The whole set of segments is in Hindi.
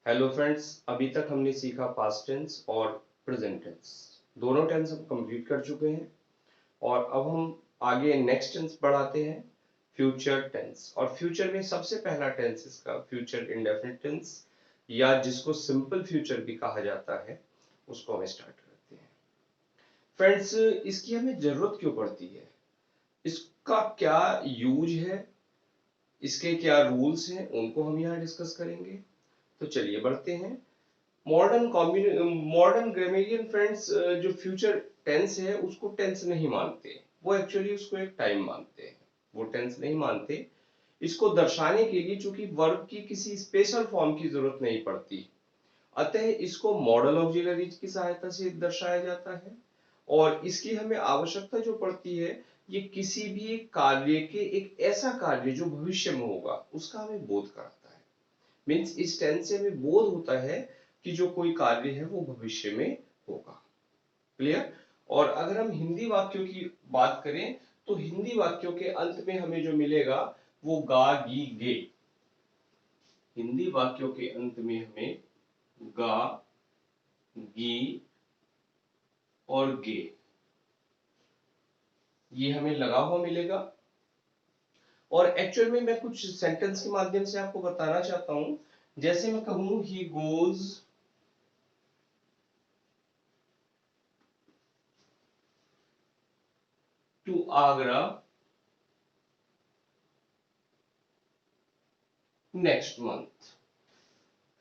हेलो फ्रेंड्स, अभी तक हमने सीखा पास्ट टेंस और प्रेजेंट टेंस। दोनों टेंस हम कंप्लीट कर चुके हैं और अब हम आगे नेक्स्ट टेंस बढ़ाते हैं, फ्यूचर टेंस। और फ्यूचर में सबसे पहला टेंस इसका फ्यूचर इंडेफिनिट टेंस, या जिसको सिंपल फ्यूचर भी कहा जाता है, उसको हम स्टार्ट करते हैं। फ्रेंड्स, इसकी हमें जरूरत क्यों पड़ती है, इसका क्या यूज है, इसके क्या रूल्स हैं, उनको हम यहाँ डिस्कस करेंगे। तो चलिए बढ़ते हैं। मॉडर्न ग्रामेरियन फ्रेंड्स जो फ्यूचर टेंस है उसको टेंस नहीं मानते, वो एक्चुअली उसको एक टाइम मानते हैं। वो टेंस नहीं मानते। इसको दर्शाने के लिए चूंकि वर्ब की किसी स्पेशल फॉर्म की जरूरत नहीं पड़ती, अतः इसको मॉडल ऑक्सिलरीज की सहायता से दर्शाया जाता है। और इसकी हमें आवश्यकता जो पड़ती है, ये किसी भी कार्य के, एक ऐसा कार्य जो भविष्य में होगा उसका हमें बोध कराता है। मीन्स इस टेंस से हमें बोध होता है कि जो कोई कार्य है वो भविष्य में होगा। क्लियर। और अगर हम हिंदी वाक्यों की बात करें तो हिंदी वाक्यों के अंत में हमें जो मिलेगा वो गा गी गे। हिंदी वाक्यों के अंत में हमें गा, गी और गे, ये हमें लगा हुआ मिलेगा। और एक्चुअल में मैं कुछ सेंटेंस के माध्यम से आपको बताना चाहता हूं। जैसे मैं कहूं he goes to Agra next month.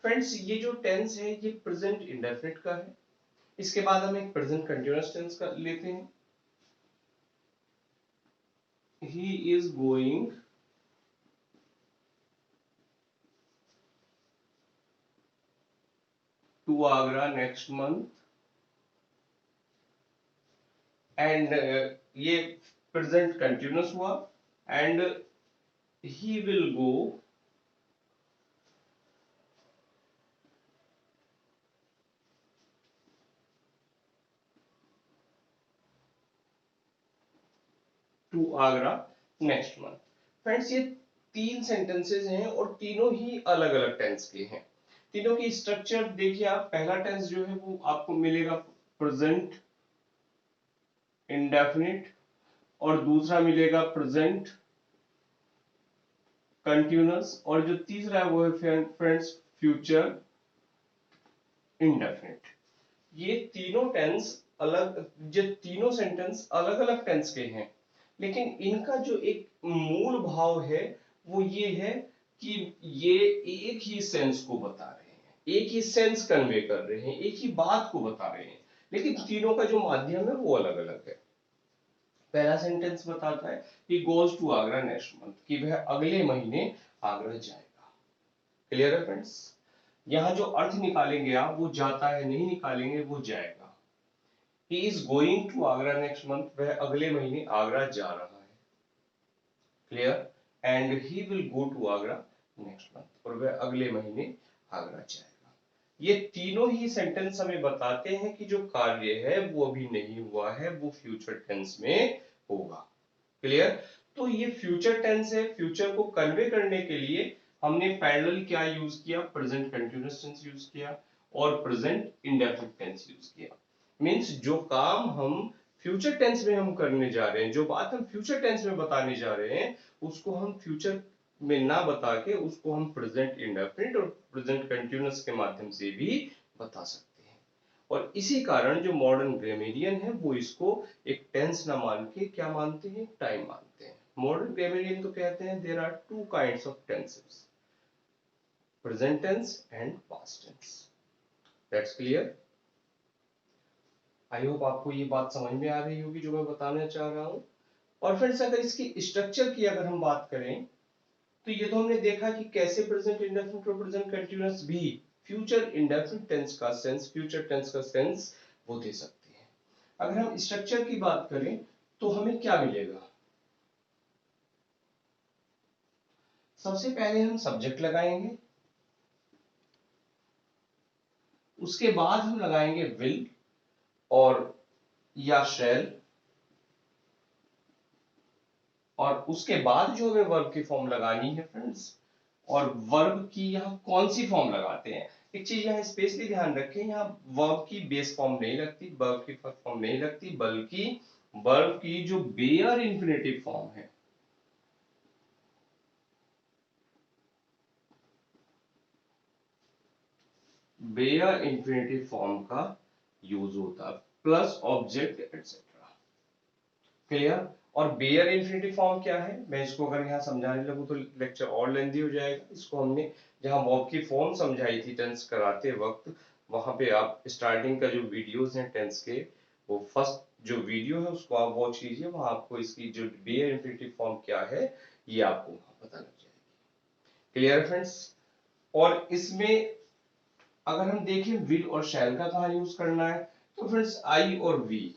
Friends, ये जो टेंस है ये प्रेजेंट इंडेफिनिट का है। इसके बाद हम एक प्रेजेंट कंटीन्यूअस टेंस का लेते हैं। He is going to Agra next month. And ये प्रेजेंट कंटिन्यूअस हुआ। And he will go to Agra next month. Friends, ये तीन सेंटेंसेस हैं और तीनों ही अलग अलग टेंस के हैं। तीनों की स्ट्रक्चर देखिए आप। पहला टेंस जो है वो आपको मिलेगा प्रेजेंट इंडेफिनिट, और दूसरा मिलेगा प्रेजेंट कंटिन्यूअस, और जो तीसरा है वो है फ्रेंड्स फ्यूचर इंडेफिनिट। ये तीनों टेंस अलग, जो तीनों सेंटेंस अलग अलग टेंस के हैं, लेकिन इनका जो एक मूल भाव है वो ये है कि ये एक ही सेंस को बता रहे हैं, एक ही सेंस कन्वे कर रहे हैं, एक ही बात को बता रहे हैं, लेकिन तीनों का जो माध्यम है वो अलग अलग है। पहला सेंटेंस बताता है कि goes to Agra next month, कि वह अगले महीने आगरा जाएगा। क्लियर है फ्रेंड्स। यहां जो अर्थ निकालेंगे आप, वो जाता है नहीं निकालेंगे, वो जाएगा। He is going to Agra next month, वह अगले महीने आगरा जा रहा है। Clear. And he will go to Agra next month, और वह अगले महीने आगरा जाएगा। ये तीनों ही सेंटेंस हमें बताते हैं कि जो कार्य है वो अभी नहीं हुआ है, वो फ्यूचर टेंस में होगा। क्लियर। तो ये फ्यूचर टेंस है। फ्यूचर को कन्वे करने के लिए हमने पैरेलल क्या यूज किया, प्रेजेंट कंटीन्यूअस टेंस यूज किया और प्रेजेंट इंडेफिनिट टेंस यूज किया। मींस जो काम हम फ्यूचर टेंस में हम करने जा रहे हैं, जो बात हम फ्यूचर टेंस में बताने जा रहे हैं, उसको हम फ्यूचर में ना बता के उसको हम प्रेजेंट इंडेफिनिट और प्रेजेंट कंटीन्यूअस के माध्यम से भी बता सकते हैं। और इसी कारण जो मॉडर्न ग्रामेरियन है वो इसको एक टेंस ना मान के क्या मानते हैं, टाइम मानते हैं। मॉडर्न ग्रामेरियन तो कहते हैं there are two kinds of tenses, present tense and past tense. That's clear. I hope आपको ये बात समझ में आ रही होगी जो मैं बताना चाह रहा हूं। और फ्रेंड्स, अगर इसकी स्ट्रक्चर की अगर हम बात करें तो ये तो हमने देखा कि कैसे प्रेजेंट इंडेफिनिट और प्रेजेंट कंटीन्यूअस भी फ्यूचर इंडेफिनिट टेंस का सेंस, फ्यूचर टेंस का सेंस वो दे सकते हैं। अगर हम स्ट्रक्चर की बात करें तो हमें क्या मिलेगा। सबसे पहले हम सब्जेक्ट लगाएंगे, उसके बाद हम लगाएंगे विल और या शैल, और उसके बाद जो हमें वर्ब की फॉर्म लगानी है फ्रेंड्स, और वर्ब की यहाँ कौन सी फॉर्म लगाते हैं। एक चीज यहाँ स्पेशली ध्यान रखें, यहाँ वर्ब की बेस फॉर्म नहीं लगती, वर्ब की फर्स्ट फॉर्म नहीं लगती, बल्कि वर्ब की जो बेयर इंफिनिटिव फॉर्म है, बेयर इंफिनिटिव फॉर्म का यूज होता है, प्लस ऑब्जेक्ट एटसेट्रा। क्लियर। और बेयर इंफिनिटिव फॉर्म क्या है, मैं इसको अगर यहाँ समझाने लगूँ तो लेक्चर और लेंदी हो जाएगा। इसको हमने जहाँ वर्ब की फॉर्म समझाई थी टेंस कराते वक्त, वहां पे आप स्टार्टिंग का जो वीडियोस हैं टेंस के, वो फर्स्ट जो वीडियो है उसको आप वॉच कीजिए, वहां आपको इसकी जो बेयर इंफिनिटिव फॉर्म क्या है ये आपको वहां पता लग जाएगी। Clear friends. और इसमें अगर हम देखें विल और शैल का कहाँ यूज करना है, तो फ्रेंड्स आई और वी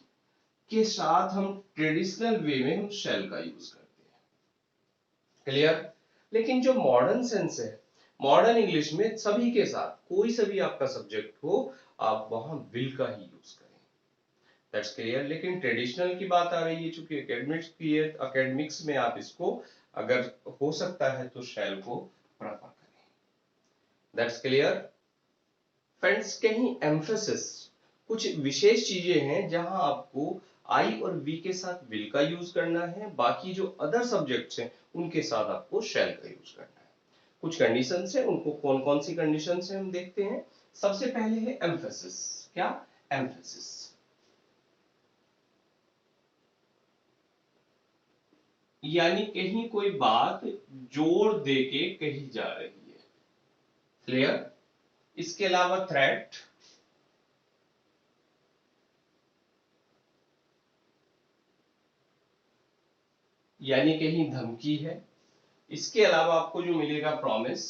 के साथ हम ट्रेडिशनल वे में हम शैल का यूज करते हैं। क्लियर। लेकिन जो मॉडर्न सेंस है, मॉडर्न इंग्लिश में सभी के साथ कोई सा भी आपका सब्जेक्ट हो, आप वहां विल का ही यूज करें। That's clear. लेकिन ट्रेडिशनल की बात आ रही है, चूंकि एकेडमिक्स की है, एकेडमिक्स में आप इसको अगर हो सकता है तो शैल को प्रेफर करें। That's clear. फ्रेंड्स, कहीं एम्फेसिस, कुछ विशेष चीजें हैं जहां आपको आई और वी के साथ विल का यूज करना है, बाकी जो अदर सब्जेक्ट्स हैं उनके साथ आपको शैल का यूज करना है। कुछ कंडीशंस है, उनको कौन कौन सी कंडीशंस है हम देखते हैं। सबसे पहले है एम्फेसिस। क्या? एम्फेसिस यानी कहीं कोई बात जोर दे के कही जा रही है। क्लियर। इसके अलावा थ्रेट, यानी कहीं धमकी है। इसके अलावा आपको जो मिलेगा प्रॉमिस,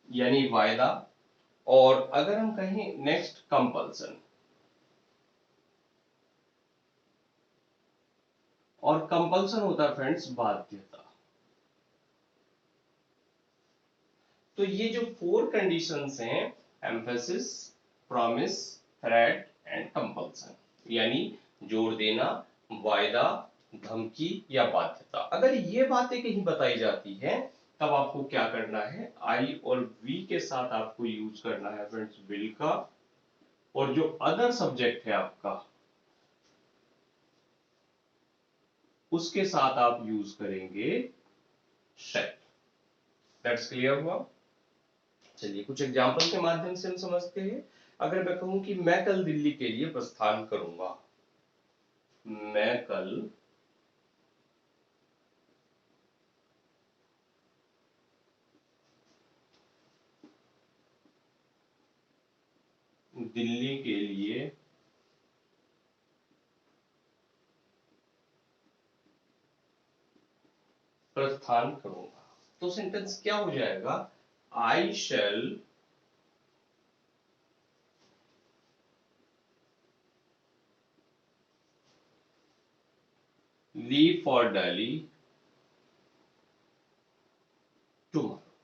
यानी वायदा। और अगर हम कहें नेक्स्ट कंपल्सन, और कंपल्सन होता है फ्रेंड्स बाध्यता। तो ये जो फोर कंडीशंस हैं, emphasis, promise, threat and compulsion, यानी जोर देना, वायदा, धमकी या बाध्यता, अगर ये बातें कहीं बताई जाती हैं तब आपको क्या करना है, आई और वी के साथ आपको यूज करना है फ्रेंड्स विल का, और जो अदर सब्जेक्ट है आपका उसके साथ आप यूज करेंगे शैल। दैट्स क्लियर हुआ। चलिए कुछ एग्जांपल के माध्यम से हम समझते हैं। अगर मैं कहूं कि मैं कल दिल्ली के लिए प्रस्थान करूंगा, मैं कल दिल्ली के लिए प्रस्थान करूंगा, तो सेंटेंस क्या हो जाएगा, आई shall leave for Delhi tomorrow,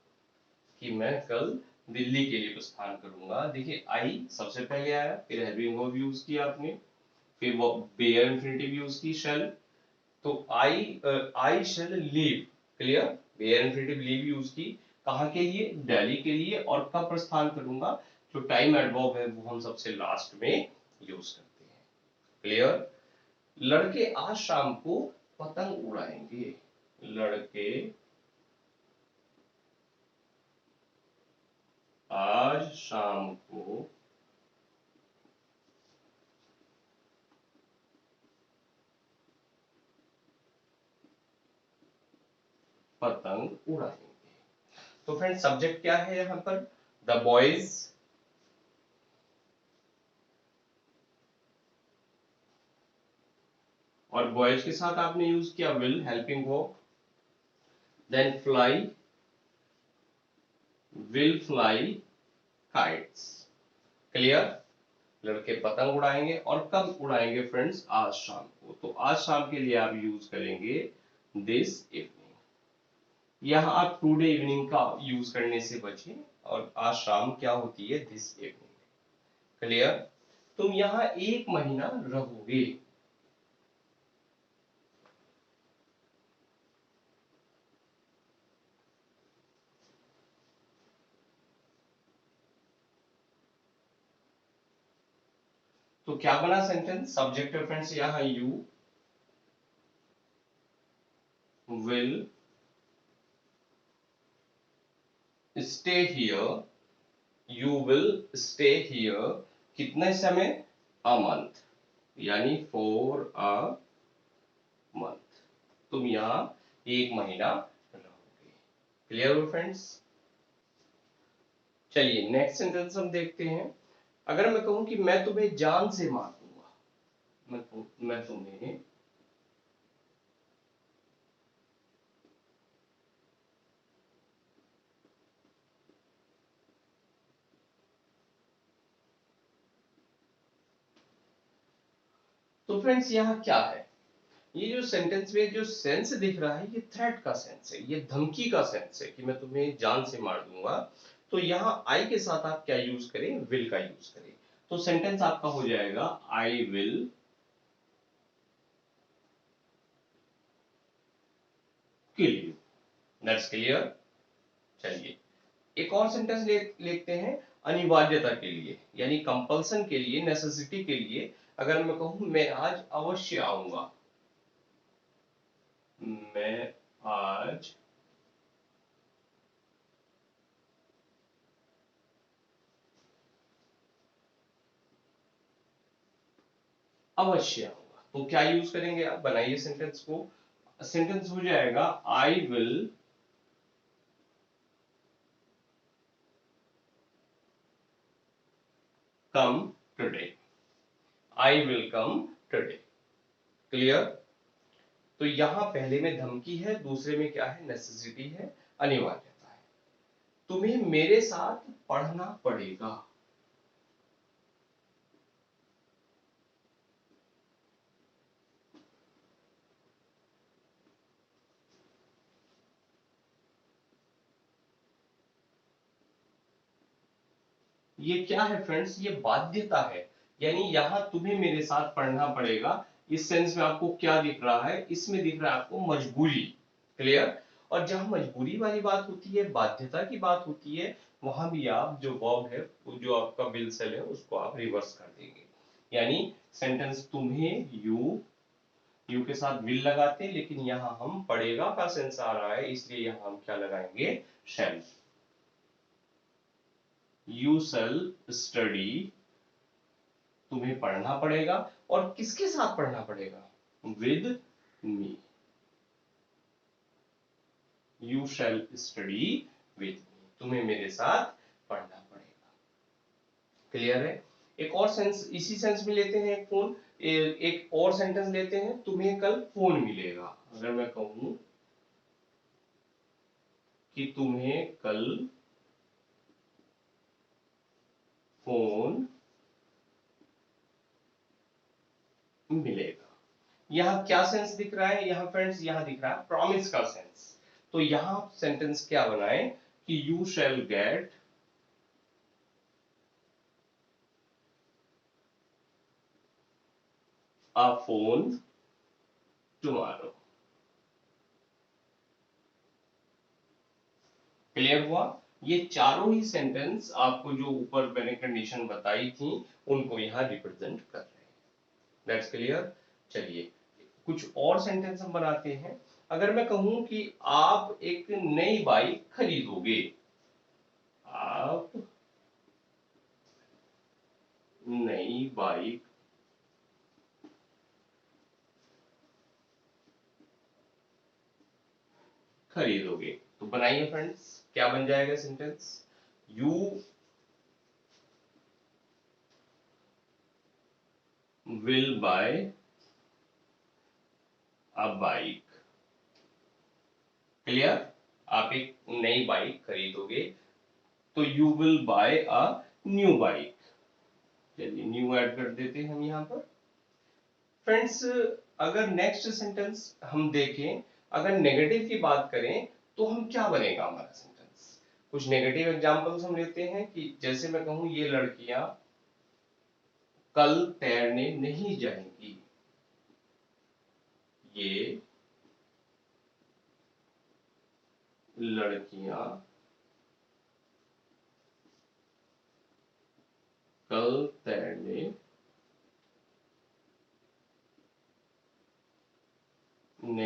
कि मैं कल दिल्ली के लिए प्रस्थान करूंगा। देखिए आई सबसे पहले आया, फिर हैविंग वर्ब यूज किया आपने, फिर वो बेयर इंफिनिटिव यूज की शैल, तो I shall leave. Clear. Bare infinitive leave use की, कहाँ के लिए, दिल्ली के लिए, और कब प्रस्थान करूंगा, जो टाइम एडवर्ब है वो हम सबसे लास्ट में यूज करते हैं। क्लियर। लड़के आज शाम को पतंग उड़ाएंगे, लड़के आज शाम को पतंग उड़ाएंगे। तो फ्रेंड सब्जेक्ट क्या है यहाँ पर, द बॉयज, और बॉयज के साथ आपने यूज किया will, helping verb, then fly, will fly kites. Clear. लड़के पतंग उड़ाएंगे, और कब उड़ाएंगे फ्रेंड्स, आज शाम को, तो आज शाम के लिए आप यूज करेंगे दिस इवनिंग। यहाँ आप टुडे इवनिंग का यूज करने से बचें, और आज शाम क्या होती है, दिस इवनिंग। क्लियर। तुम यहाँ एक महीना रहोगे, तो क्या बना सेंटेंस, सब्जेक्ट रेफरेंस यहाँ you will stay here, you will stay here कितने समय, अ मंथ, यानी फॉर अ मंथ, तुम यहाँ एक महीना रहोगे। क्लियर हो फ्रेंड्स। चलिए नेक्स्ट सेंटेंस हम देखते हैं। अगर मैं कहूं कि मैं तुम्हें जान से मार दूंगा, मैं तुम्हें तो फ्रेंड्स यहाँ क्या है, ये जो सेंटेंस में जो सेंस दिख रहा है ये थ्रेट का सेंस है, ये धमकी का सेंस है कि मैं तुम्हें जान से मार दूंगा। तो यहाँ आई के साथ आप क्या यूज करें, विल का यूज करें। तो सेंटेंस आपका हो जाएगा I will kill you. That's clear. चलिए एक और सेंटेंस लेते हैं, अनिवार्यता के लिए यानी कंपल्सन के लिए, नेसेसिटी के लिए। अगर मैं कहूं मैं आज अवश्य आऊंगा, मैं आज अवश्य आऊंगा, तो क्या यूज करेंगे आप, बनाइए सेंटेंस को। सेंटेंस हो जाएगा I will come today, I will come today. Clear. तो यहां पहले में धमकी है, दूसरे में क्या है, नेसेसिटी है, अनिवार्यता है। तुम्हें मेरे साथ पढ़ना पड़ेगा। ये क्या है फ्रेंड्स, ये बाध्यता है, यानी यहां तुम्हें मेरे साथ पढ़ना पड़ेगा। इस सेंस में आपको क्या दिख रहा है, इसमें दिख रहा है आपको मजबूरी। क्लियर। और जहां मजबूरी वाली बात होती है, बाध्यता की बात होती है, वहां भी आप जो वर्ब है, वो जो आपका विल सेल है, उसको आप रिवर्स कर देंगे। यानी सेंटेंस तुम्हें यू के साथ विल लगाते, लेकिन यहां हम पढ़ेगा का सेंस आ रहा है, इसलिए यहां हम क्या लगाएंगे, शैल। यू शैल स्टडी, तुम्हें पढ़ना पड़ेगा, और किसके साथ पढ़ना पड़ेगा, with me, you shall study with me, तुम्हें मेरे साथ पढ़ना पड़ेगा। क्लियर है। एक और सेंस इसी सेंस में लेते हैं, एक फोन, एक और सेंटेंस लेते हैं, तुम्हें कल फोन मिलेगा। अगर मैं कहूं कि तुम्हें कल फोन मिलेगा, यहाँ क्या सेंस दिख रहा है, यहाँ फ्रेंड्स यहाँ दिख रहा है प्रॉमिस का सेंस। तो यहाँ सेंटेंस क्या बनाए कि you shall get a phone tomorrow. Clear हुआ। ये चारों ही सेंटेंस आपको जो ऊपर मैंने कंडीशन बताई थी, उनको यहाँ रिप्रेजेंट कर रहे हैं। That's clear. चलिए कुछ और सेंटेंस हम बनाते हैं। अगर मैं कहूं कि आप एक नई बाइक खरीदोगे, आप नई बाइक खरीदोगे, तो बनाइए फ्रेंड्स, क्या बन जाएगा sentence, you will buy a bike. Clear. आप एक नई बाइक खरीदोगे, तो you will buy a new bike. चलिए न्यू ऐड कर देते हैं हम यहाँ पर। फ्रेंड्स अगर नेक्स्ट सेंटेंस हम देखें, अगर नेगेटिव की बात करें, तो हम क्या बनेगा हमारा सेंटेंस। कुछ नेगेटिव एग्जांपल्स हम लेते हैं कि जैसे मैं कहूं ये लड़कियां कल तैरने नहीं जाएंगी, ये लड़कियां कल तैरने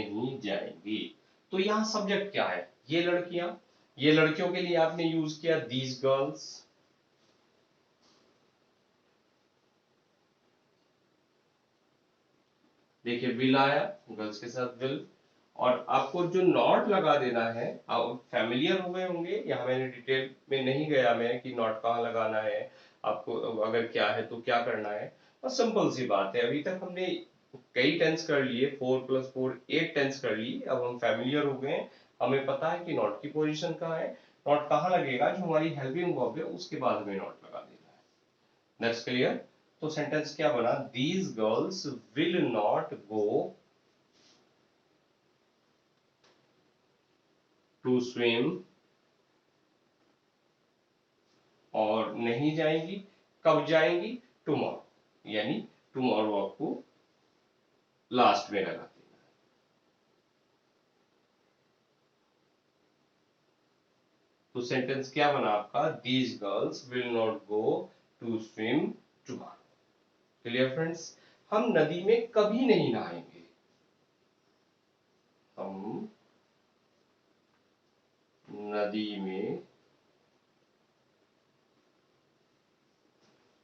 नहीं जाएंगी। तो यहाँ सब्जेक्ट क्या है, ये लड़कियां, ये लड़कियों के लिए आपने यूज किया दीज गर्ल्स। देखिए विल आया, गर्ल्स के साथ विल। और आपको जो नॉट लगा देना है, आप फैमिलियर हो गए होंगे, यहाँ मैंने डिटेल में नहीं गया मैं कि नॉट कहाँ लगाना है, आपको अगर क्या है तो क्या करना है। और सिंपल सी बात है, अभी तक हमने कई टेंस कर लिए, 4+4 8 टेंस कर लिए, अब हम फैमिलियर हो गए हैं, हमें पता है कि नॉट की पोजीशन कहाँ है, नॉट कहाँ लगेगा, जो हमारी हेल्पिंग वर्ब है उसके बाद हमें नॉट लगा देना है। That's clear. तो सेंटेंस क्या बना, these girls will not go to swim, और नहीं जाएंगी, कब जाएंगी, टुमारो, यानी टुमारो आपको लास्ट में लगा देना। तो सेंटेंस क्या बना आपका, these girls will not go to swim tomorrow. Clear friends. हम नदी में कभी नहीं नहाएंगे, हम नदी में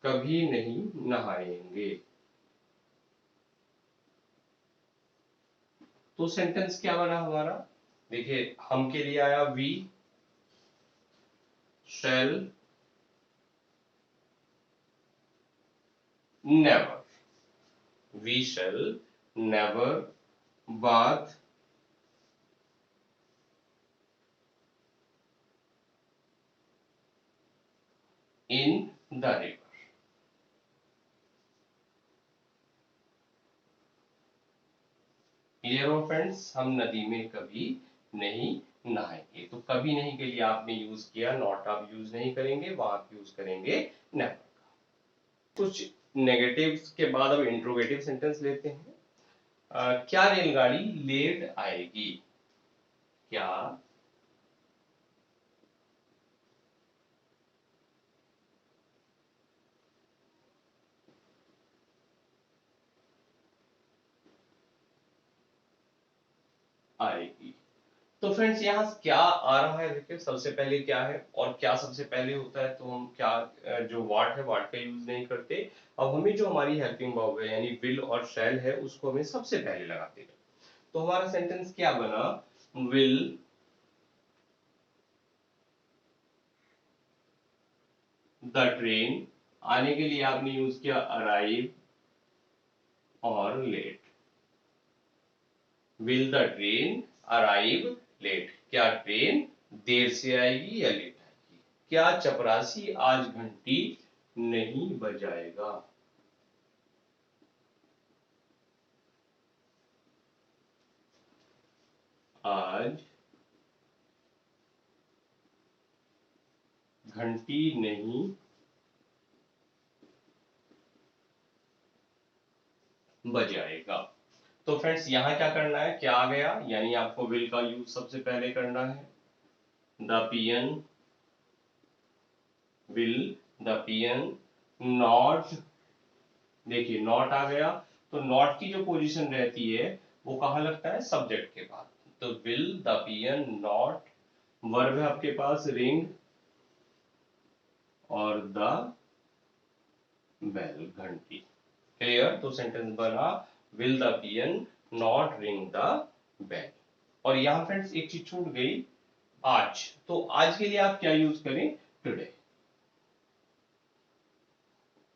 कभी नहीं नहाएंगे। तो सेंटेंस क्या बना हमारा, देखिए हम के लिए आया we shall never, we shall never bath in the river. Clear हो फ्रेंड्स, हम नदी में कभी नहीं नहाएंगे। तो कभी नहीं के लिए आपने यूज किया, नॉट आप यूज नहीं करेंगे, वहां आप यूज करेंगे नेवर। कुछ नेगेटिव्स के बाद अब इंट्रोगेटिव सेंटेंस लेते हैं। क्या रेलगाड़ी लेट आएगी, क्या आएगी। तो फ्रेंड्स यहाँ क्या आ रहा है, देखिए सबसे पहले क्या है, और क्या सबसे पहले होता है तो हम क्या जो वाट है वाट का यूज नहीं करते। अब हमें जो हमारी हेल्पिंग वर्ब है यानी विल और शैल है उसको हमें सबसे पहले लगा देना। तो हमारा सेंटेंस क्या बना, विल द ट्रेन, आने के लिए आपने यूज किया अराइव और late. Will the train arrive late, क्या ट्रेन देर से आएगी या लेट आएगी। क्या चपरासी आज घंटी नहीं बजाएगा, आज घंटी नहीं बजाएगा। तो फ्रेंड्स यहाँ क्या करना है, क्या आ गया, यानी आपको विल का यूज सबसे पहले करना है। The peon will, the peon not, देखिए नॉट आ गया, तो नॉट की जो पोजीशन रहती है वो कहाँ लगता है, सब्जेक्ट के बाद। तो will the peon not, verb है आपके पास रिंग, और द बेल घंटी। क्लियर। तो सेंटेंस बना will the peon not ring the bell. और यहां फ्रेंड्स एक चीज छूट गई, आज। तो आज के लिए आप क्या यूज करें, टुडे।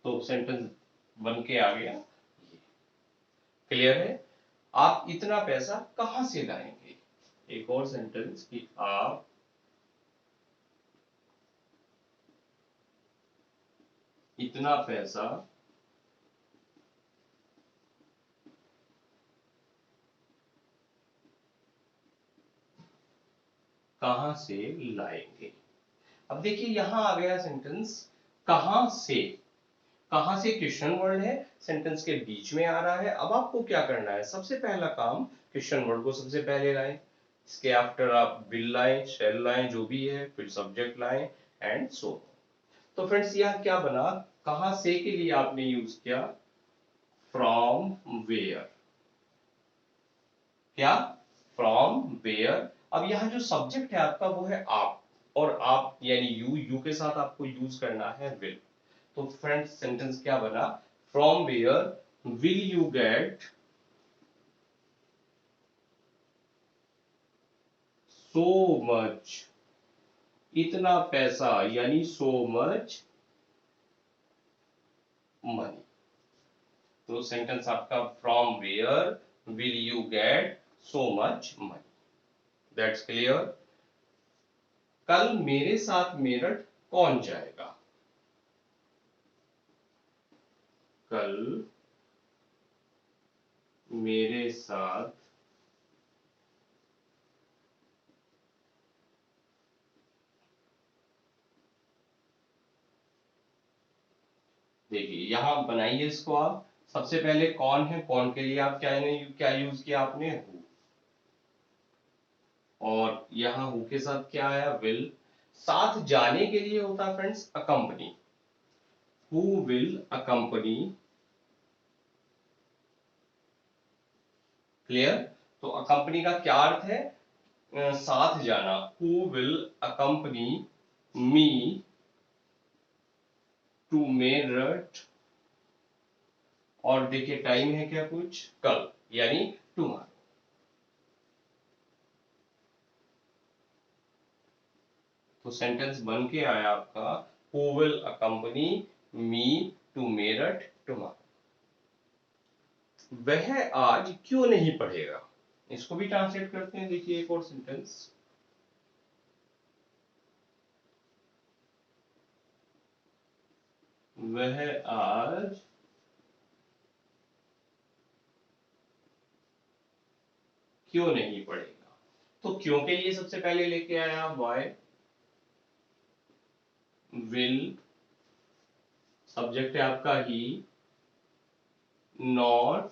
तो सेंटेंस बन के आ गया। क्लियर है। आप इतना पैसा कहां से लाएंगे, एक और सेंटेंस कि आप इतना पैसा कहां से लाएंगे। अब देखिए यहां आ गया सेंटेंस कहां से, कहां से क्वेश्चन वर्ड है, सेंटेंस के बीच में आ रहा है। अब आपको क्या करना है, सबसे पहला काम क्वेश्चन वर्ड को सबसे पहले लाएं, इसके आफ्टर आप विल लाएं, शैल लाएं, जो भी है, फिर सब्जेक्ट लाएं एंड सो। तो फ्रेंड्स यह क्या बना, कहां से के लिए आपने यूज किया फ्रॉम वेयर, क्या फ्रॉम वेयर। अब यहाँ जो सब्जेक्ट है आपका वो है आप, और आप यानी यू के साथ आपको यूज करना है विल। तो फ्रेंड्स सेंटेंस क्या बना, from where will you get so much, इतना पैसा यानी सो मच मनी। तो सेंटेंस आपका from where will you get so much money, that's clear. कल मेरे साथ मेरठ कौन जाएगा, कल मेरे साथ देखिए यहां बनाइए इसको आप। सबसे पहले कौन है, कौन के लिए आप क्या यूज किया आपने, हु। और यहाँ हु के साथ क्या आया, विल। साथ जाने के लिए होता है friends accompany, who will accompany. Clear. तो अकंपनी का क्या अर्थ है, साथ जाना। Who will accompany me to Meerut. और देखिए टाइम है क्या कुछ, कल यानी टुमारो। तो सेंटेंस बन के आया आपका, who will accompany me to Meerut tomorrow. वह आज क्यों नहीं पढ़ेगा, इसको भी ट्रांसलेट करते हैं। देखिए एक और सेंटेंस, वह आज क्यों नहीं पढ़ेगा। तो क्यों के लिए सबसे पहले लेके आया वाई, विल सब्जेक्ट है आपका he, not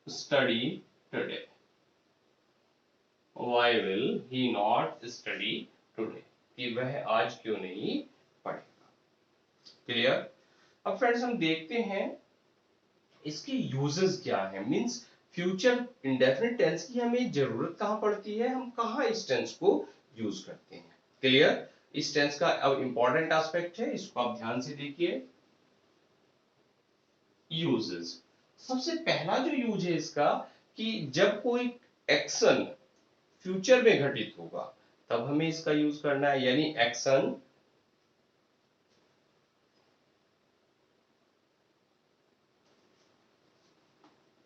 study today. Why will he not study today, कि वह आज क्यों नहीं पढ़ेगा। क्लियर। अब फ्रेंड्स हम देखते हैं इसके यूजेस क्या है, मींस फ्यूचर इंडेफिनिट टेंस की हमें जरूरत कहां पड़ती है, हम कहां इस टेंस को यूज करते हैं। क्लियर। इस टेंस का अब इंपॉर्टेंट एस्पेक्ट है, इसको आप ध्यान से देखिए। यूजेस, सबसे पहला जो यूज है इसका, कि जब कोई एक्शन फ्यूचर में घटित होगा तब हमें इसका यूज करना है, यानी action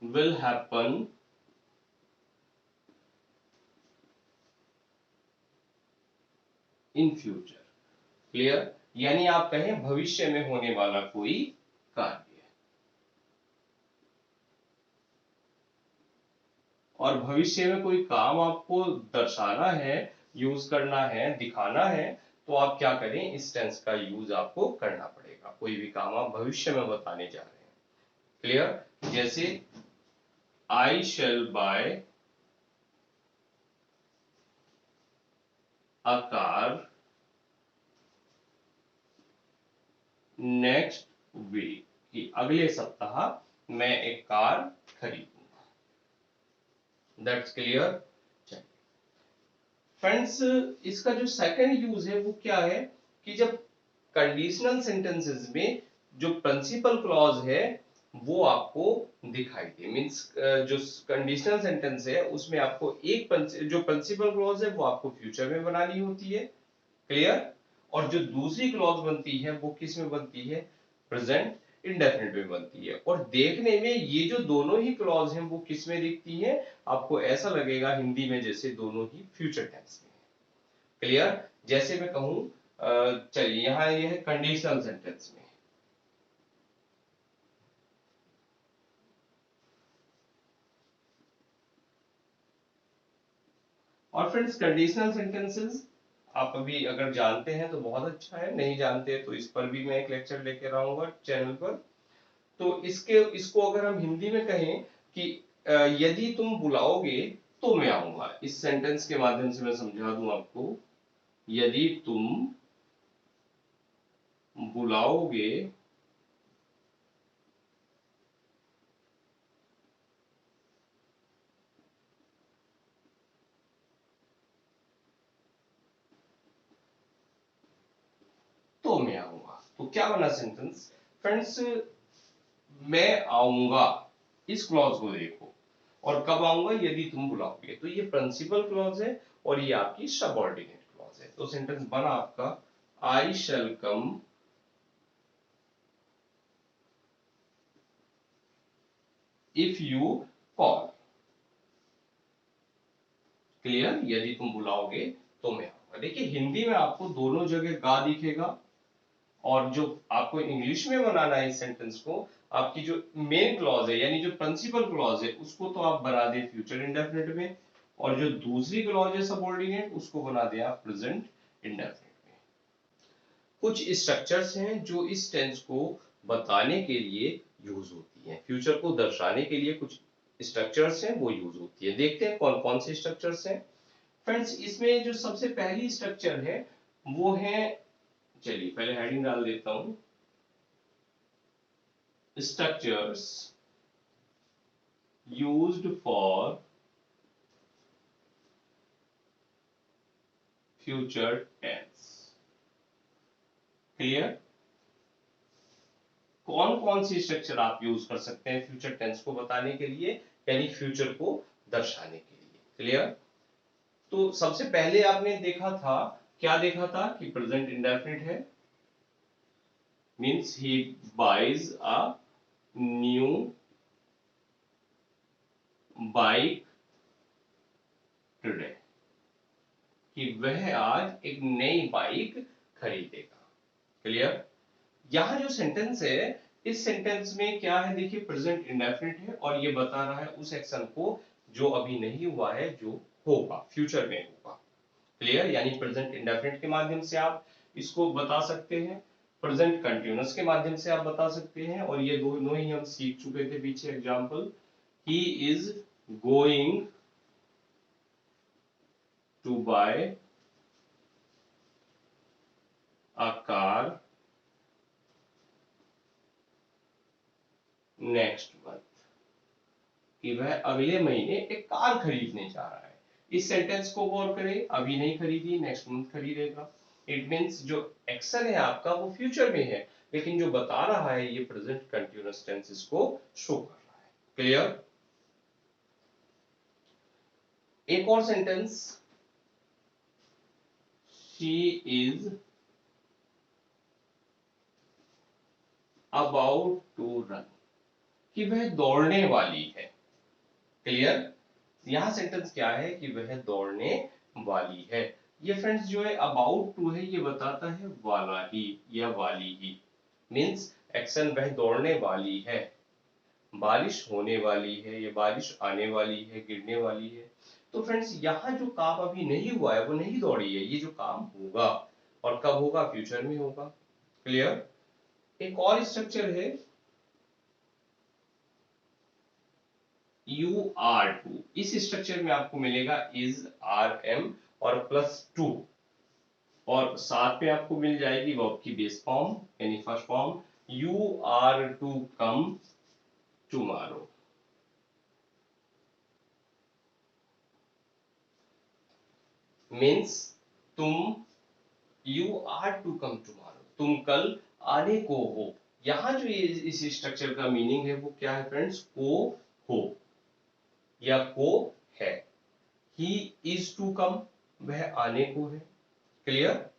will happen in future. Clear. यानी आप कहें भविष्य में होने वाला कोई कार्य। और भविष्य में कोई काम आपको दर्शाना है, यूज करना है, दिखाना है, तो आप क्या करें, इस टेंस का यूज आपको करना पड़ेगा। कोई भी काम आप भविष्य में बताने जा रहे हैं। क्लियर। जैसे I shall buy a car next week, कि अगले सप्ताह मैं एक कार खरीदूंगा। That's clear. फ्रेंड्स इसका जो सेकंड यूज है वो क्या है, कि जब कंडीशनल सेंटेंसेस में जो प्रिंसिपल क्लॉज है वो आपको दिखाई दे, मींस जो कंडीशनल सेंटेंस है उसमें आपको एक जो प्रिंसिपल क्लॉज है वो आपको फ्यूचर में बनानी होती है। क्लियर। और जो दूसरी क्लॉज बनती है वो किस में बनती है, प्रेजेंट इंडेफिनिट में बनती है। और देखने में ये जो दोनों ही क्लॉज हैं वो किस में दिखती है, आपको ऐसा लगेगा हिंदी में जैसे दोनों ही फ्यूचर टेंस में। क्लियर। जैसे मैं कहूं, चलिए यहां ये है कंडीशनल सेंटेंस में, और फ्रेंड्स कंडीशनल सेंटेंसेस आप अभी अगर जानते हैं तो बहुत अच्छा है, नहीं जानते तो इस पर भी मैं एक लेक्चर लेकर आऊंगा चैनल पर। तो इसको अगर हम हिंदी में कहें कि यदि तुम बुलाओगे तो मैं आऊंगा, इस सेंटेंस के माध्यम से मैं समझा दूं आपको। यदि तुम बुलाओगे क्या बना सेंटेंस फ्रेंड्स, मैं आऊंगा, इस क्लॉज को देखो, और कब आऊंगा, यदि तुम बुलाओगे। तो ये प्रिंसिपल क्लॉज है और ये आपकी सबऑर्डिनेट क्लॉज है। तो सेंटेंस बना आपका I shall come if you call. Clear, यदि तुम बुलाओगे तो मैं आऊंगा। देखिए हिंदी में आपको दोनों जगह गा दिखेगा, और जो आपको इंग्लिश में बनाना है इस सेंटेंस को, आपकी जो मेन क्लॉज है यानी जो प्रिंसिपल क्लॉज है उसको तो आप बना दे फ्यूचर इंडेफिनिट में, और जो दूसरी क्लॉज है सबऑर्डिनेट उसको बना दे आप प्रेजेंट इंडेफिनिट में। कुछ स्ट्रक्चर्स हैं जो इस टेंस को बताने के लिए यूज होती हैं, फ्यूचर को दर्शाने के लिए कुछ स्ट्रक्चर्स हैं वो यूज होती है। देखते हैं कौन कौन से स्ट्रक्चर्स हैं फ्रेंड्स। इसमें जो सबसे पहली स्ट्रक्चर है वो है, चलिए पहले हेडिंग डाल देता हूं, structures used for future tense। Clear, कौन कौन सी स्ट्रक्चर आप यूज कर सकते हैं फ्यूचर टेंस को बताने के लिए, यानी फ्यूचर को दर्शाने के लिए। क्लियर, तो सबसे पहले आपने देखा था, क्या देखा था कि प्रेजेंट इंडेफिनिट है, means he buys a new bike today, कि वह आज एक नई बाइक खरीदेगा। क्लियर, यहां जो सेंटेंस है इस सेंटेंस में क्या है, देखिए प्रेजेंट इंडेफिनिट है और ये बता रहा है उस एक्शन को जो अभी नहीं हुआ है, जो होगा, फ्यूचर में होगा। क्लियर, यानी प्रेजेंट इंडेफिनिट के माध्यम से आप इसको बता सकते हैं, प्रेजेंट कंटीन्यूअस के माध्यम से आप बता सकते हैं, और ये दोनों ही हम सीख चुके थे पीछे example. He is going to buy a car next month, कि वह अगले महीने एक कार खरीदने जा रहा है। इस सेंटेंस को गौर करें, अभी नहीं खरीदी, नेक्स्ट मंथ खरीदेगा। इट मींस जो एक्शन है आपका वो फ्यूचर में है, लेकिन जो बता रहा है ये प्रेजेंट कंटीन्यूअस टेंस इसको शो कर रहा है। क्लियर, एक और sentence, she is about to run, कि वह दौड़ने वाली है। क्लियर, यहां सेंटेंस क्या है कि वह दौड़ने वाली है। ये फ्रेंड्स जो है अबाउट टू है, ये बताता है वाला ही या वाली ही, मींस एक्शन वह दौड़ने वाली है, बारिश होने वाली है, ये बारिश आने वाली है, गिरने वाली है। तो फ्रेंड्स यहाँ जो काम अभी नहीं हुआ है वो नहीं दौड़ी है, ये जो काम होगा, और कब होगा, फ्यूचर में होगा। क्लियर, एक और स्ट्रक्चर है यू आर टू, इस स्ट्रक्चर में आपको मिलेगा इज आर एम और प्लस टू, और साथ में आपको मिल जाएगी वर्ब की बेस फॉर्म यानी first form, you are to come tomorrow. Means तुम, you are to come tomorrow, तुम कल आने को हो। यहां जो ये इस स्ट्रक्चर का मीनिंग है वो क्या है फ्रेंड्स, को हो या को है। ही इज टू कम, वह आने को है। क्लियर,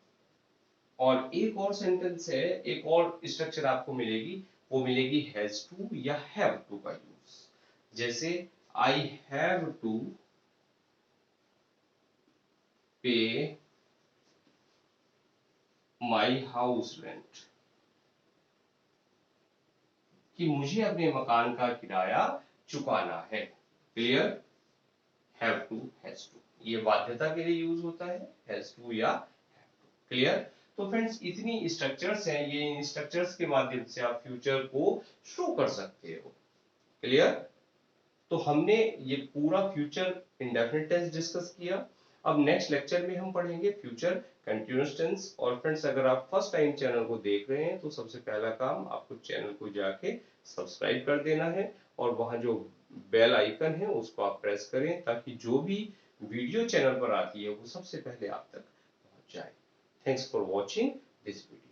और एक और सेंटेंस है, एक और स्ट्रक्चर आपको मिलेगी, वो मिलेगी हैज टू या हैव टू का यूज। जैसे आई हैव टू पे माई हाउस रेंट, कि मुझे अपने मकान का किराया चुकाना है। Clear, have to has to, ये बाध्यता के लिए यूज होता है, हैज टू या हैव टू। क्लियर, तो फ्रेंड्स इतनी स्ट्रक्चर्स हैं, ये इन स्ट्रक्चर्स के माध्यम से आप फ्यूचर को शो कर सकते हो। क्लियर, तो हमने ये पूरा फ्यूचर इंडेफिनिट टेंस डिस्कस किया। अब नेक्स्ट लेक्चर में हम पढ़ेंगे फ्यूचर कंटीन्यूअस टेंस। और फ्रेंड्स अगर आप फर्स्ट टाइम चैनल को देख रहे हैं तो सबसे पहला काम आपको चैनल को जाके सब्सक्राइब कर देना है, और वहां जो बेल आइकन है उसको आप प्रेस करें, ताकि जो भी वीडियो चैनल पर आती है वो सबसे पहले आप तक पहुंच जाए। Thanks for watching this video.